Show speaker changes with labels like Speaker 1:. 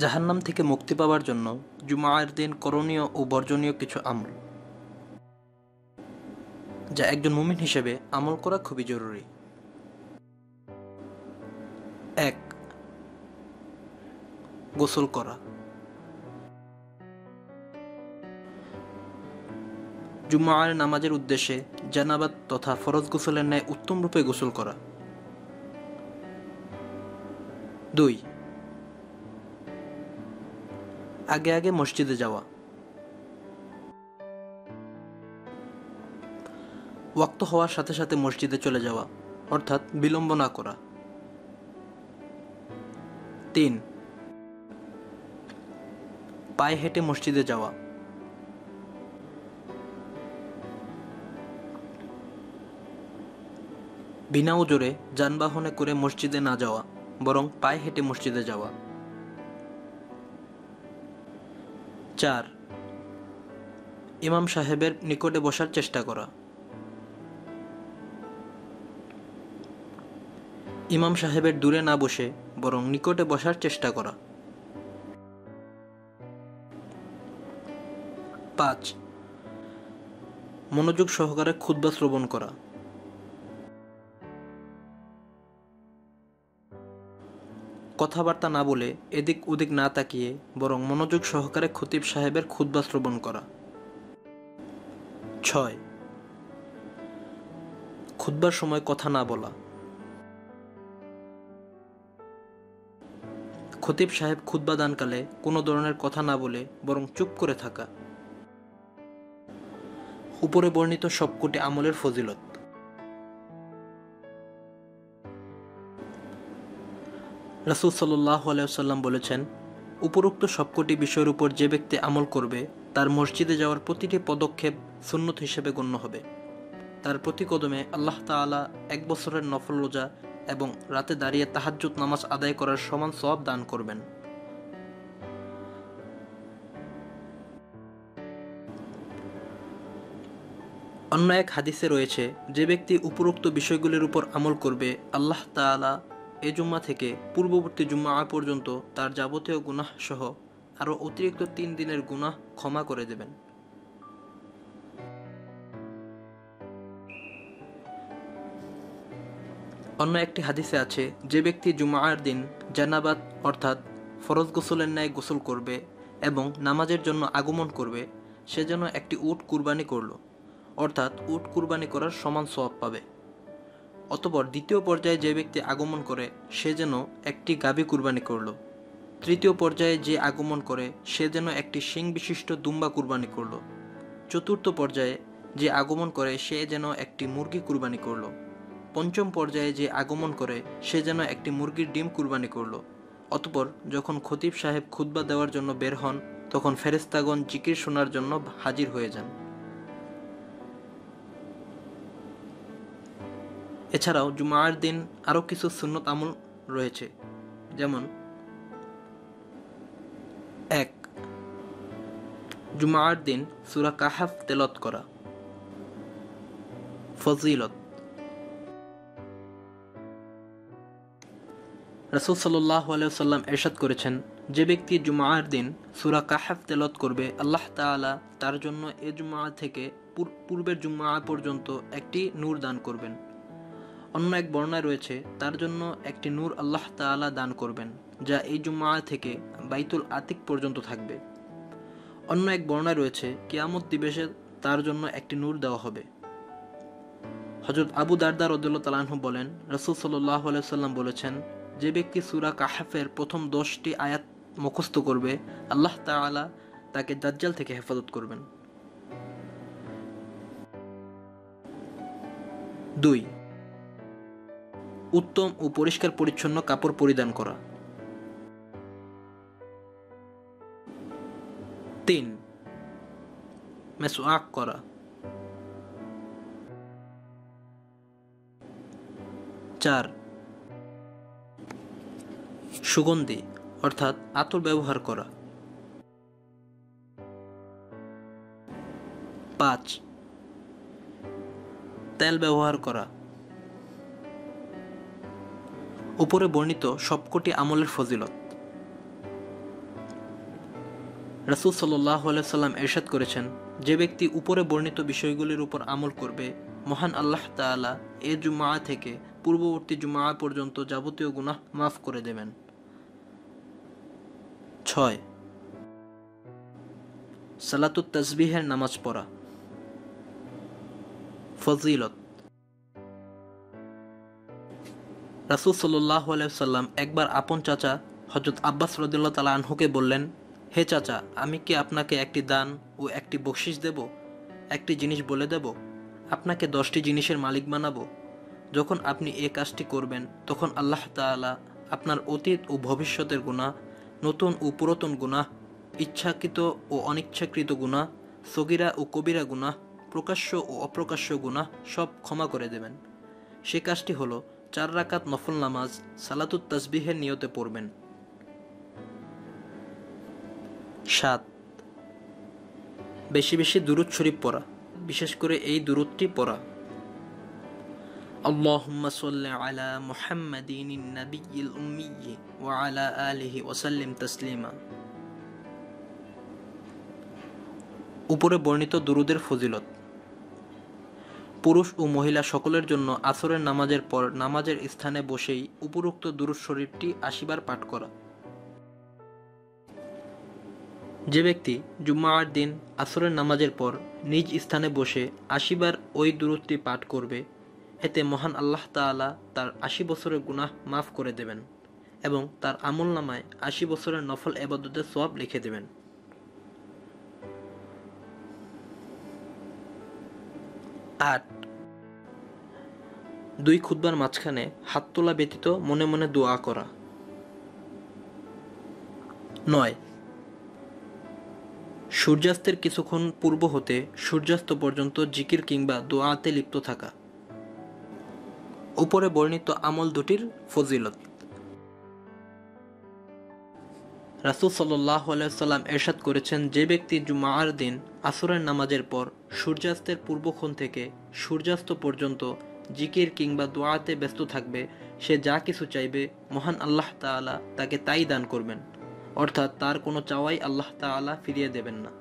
Speaker 1: জাহান্নাম থেকে মুক্তি পাওয়ার জন্য জুমার দিন করণীয় ও বর্জনীয় কিছু আমল, যা একজন মুমিন হিসেবে আমল করা খুবই জরুরি। ১. গোসল করা। জুমার নামাজের উদ্দেশ্যে জানাবাত তথা ফরজ গোসলের ন্যায় উত্তম রূপে গোসল করা। ২. আগে আগে মসজিদে যাওয়া। ওয়াক্ত হওয়ার সাথে সাথে মসজিদে চলে যাওয়া, অর্থাৎ বিলম্ব না করা। ৩. পায়ে হেঁটে মসজিদে যাওয়া। ৪. বিনা ওজরে যানবাহনে করে মসজিদে না যাওয়া, বরং পায়ে হেঁটে মসজিদে যাওয়া। ৪. ইমাম সাহেবের নিকটে বসার চেষ্টা করা। ইমাম সাহেবের দূরে না বসে বরং নিকটে বসার চেষ্টা করা। ৫. মনোযোগ সহকারে খুতবা শ্রবণ করা। কথাবার্তা না বলে এদিক ওদিক না তাকিয়ে বরং মনোযোগ সহকারে খতিব সাহেবের খুতবা শ্রবণ করা। ৬. খুতবার সময় কথা না বলা। খতিব সাহেব খুতবা দানকালে কোনো ধরনের কথা না বলে বরং চুপ করে থাকা। উপরে বর্ণিত সবকটি আমলের ফজিলত। রাসূল সাল্লাল্লাহু আলাইহি ওয়াসাল্লাম বলেছেন, উপরোক্ত সবকটি বিষয়ের উপর যে ব্যক্তি আমল করবে তার মসজিদে যাওয়ার প্রতিটি পদক্ষেপ সুন্নত হিসেবে গণ্য হবে। তার প্রতি কদমে আল্লাহ তাআলা ১ বছরের নফল রোজা এবং রাতে দাঁড়িয়ে তাহাজ্জুদ নামাজ আদায় করার সমান সওয়াব দান করবেন। অন্য এক হাদিসে রয়েছে, যে ব্যক্তি উপরোক্ত বিষয়গুলির উপর আমল করবে আল্লাহ তাআলা এ জুম্মা থেকে পূর্ববর্তী জুম্মা পর্যন্ত তার যাবতীয় গুনাহ সহ আরও অতিরিক্ত ৩ দিনের গুনাহ ক্ষমা করে দেবেন। অন্য একটি হাদিসে আছে, যে ব্যক্তি জুমার দিন জানাবাত অর্থাৎ ফরজ গোসলের ন্যায় গোসল করবে এবং নামাজের জন্য আগমন করবে, সে যেন একটি উট কুরবানি করল, অর্থাৎ উট কুরবানি করার সমান সওয়াব পাবে। অতঃপর দ্বিতীয় পর্যায়ে যে ব্যক্তি আগমন করে সে যেন একটি গাভী কুরবানি করল। তৃতীয় পর্যায়ে যে আগমন করে সে যেন একটি শিং বিশিষ্ট দুম্বা কুরবানি করল। চতুর্থ পর্যায়ে যে আগমন করে সে যেন একটি মুরগি কুরবানি করল। পঞ্চম পর্যায়ে যে আগমন করে সে যেন একটি মুরগির ডিম কুরবানি করল। অতঃপর যখন খতিব সাহেব খুতবা দেওয়ার জন্য বের হন তখন ফেরেশতাগণ জিকির শোনার জন্য হাজির হয়ে যান। এছাড়াও জুমার দিন আরও কিছু সুন্নত আমল রয়েছে, যেমন ১. জুমার দিন সূরা কাহফ তেলাওয়াত করা। ফজিলত। রাসূল সাল্লাল্লাহু আলাইহি ওয়াসাল্লাম ইরশাদ করেছেন, যে ব্যক্তি জুমার দিন সূরা কাহফ তেলাওয়াত করবে আল্লাহ তাআলা তার জন্য এ জুমা থেকে পূর্বের জুমা পর্যন্ত একটি নূর দান করবেন। অন্য এক বর্ণনায় রয়েছে, তার জন্য একটি নূর আল্লাহ তাআলা দান করবেন যা এই জুমা থেকে বাইতুল আতিক পর্যন্ত থাকবে। অন্য এক বর্ণনায় রয়েছে, কিয়ামত দিবসে তার জন্য একটি নূর দেওয়া হবে। হযরত আবু দারদা রাদিয়াল্লাহু তাআলা আনহু বলেন, রাসূল সাল্লাল্লাহু আলাইহি ওয়াসাল্লাম বলেছেন, যে ব্যক্তি সূরা কাহফের প্রথম 10টি আয়াত মুখস্থ করবে আল্লাহ তাআলা তাকে দাজ্জাল থেকে হেফাজত করবেন। ২. উত্তম ও পরিষ্কার পরিচ্ছন্ন কাপড় পরিধান করা। ৩. মিসওয়াক করা। ৪. সুগন্ধি অর্থাৎ আতর ব্যবহার করা। ৫. তেল ব্যবহার করা। উপরে বর্ণিত সবকটি আমলের ফজিলত। রাসূল সাল্লাল্লাহু আলাইহি সাল্লাম ইরশাদ করেছেন, যে ব্যক্তি উপরে বর্ণিত বিষয়গুলির উপর আমল করবে, মহান আল্লাহ তাআলা এ জুমআ থেকে পূর্ববর্তী জুমআ পর্যন্ত যাবতীয় গুনাহ মাফ করে দেবেন। 6. সালাতুত তাসবিহের নামাজ পড়া। ফজিলত। রাসূল সাল্লাল্লাহু আলাইহি সাল্লাম একবার আপন চাচা হযরত আব্বাস রাদিয়াল্লাহু তাআলা আনহুকে বললেন, হে চাচা, আমি কি আপনাকে একটি দান ও একটি বকশিশ দেব? একটি জিনিস বলে দেব, আপনাকে 10টি জিনিসের মালিক বানাবো। যখন আপনি এ কাজটি করবেন, তখন আল্লাহ তাআলা আপনার অতীত ও ভবিষ্যতের গুনাহ, নতুন ও পুরাতন গুনাহ, ইচ্ছাকৃত ও অনিচ্ছাকৃত গুনাহ, সগীরা ও কবিরা গুনাহ, প্রকাশ্য ও অপ্রকাশ্য গুনাহ সব ক্ষমা করে দেবেন। সে কাজটি হলো 4 রাকাত নফল নামাজ সালাতুত তাসবিহের নিয়তে পড়বেন। 7. বেশি বেশি দুরূদ শরীফ পড়া, বিশেষ করে এই দুরূদটি পড়া, আল্লাহুম্মা সাল্লি আলা মুহাম্মাদিনিন নাবিয়্যিল উম্মিয়্যি ওয়া আলা আলিহি ওয়া সাল্লিম তাসলিমা। উপরে বর্ণিত দুরূদের ফজিলত। পুরুষ ও মহিলা সকলের জন্য আসরের নামাজের পর নামাজের স্থানে বসেই উপরোক্ত দুরূদ শরীফটি 80 বার পাঠ করা। যে ব্যক্তি জুম্মার দিন আসরের নামাজের পর নিজ স্থানে বসে 80 বার ওই দুরূদটি পাঠ করবে, এতে মহান আল্লাহ তাআলা তার 80 বছরের গুনাহ মাফ করে দেবেন এবং তার আমলনামায় 80 বছরের নফল ইবাদতের সওয়াব লিখে দেবেন। 8. 2 খুতবার মাঝখানে হাত তোলা ব্যতীত মনে মনে দোয়া করা। 9. সূর্যাস্তের কিছুক্ষণ পূর্ব হতে সূর্যাস্ত পর্যন্ত জিকির কিংবা দোয়াতে লিপ্ত থাকা। উপরে বর্ণিত আমল দুটির ফজিলত। রাসূল সাল্লাল্লাহু আলাইহি সাল্লাম ইরশাদ করেছেন, যে ব্যক্তি জুমার দিন আসরের নামাজের পর সূর্যাস্তের পূর্বক্ষণ থেকে সূর্যাস্ত পর্যন্ত জিকির কিংবা দোয়াতে ব্যস্ত থাকবে, সে যা কিছু চাইবে মহান আল্লাহ তাআলা তাকে তাই দান করবেন, অর্থাৎ তার কোনো চাওয়াই আল্লাহ তাআলা ফিরিয়ে দেবেন না।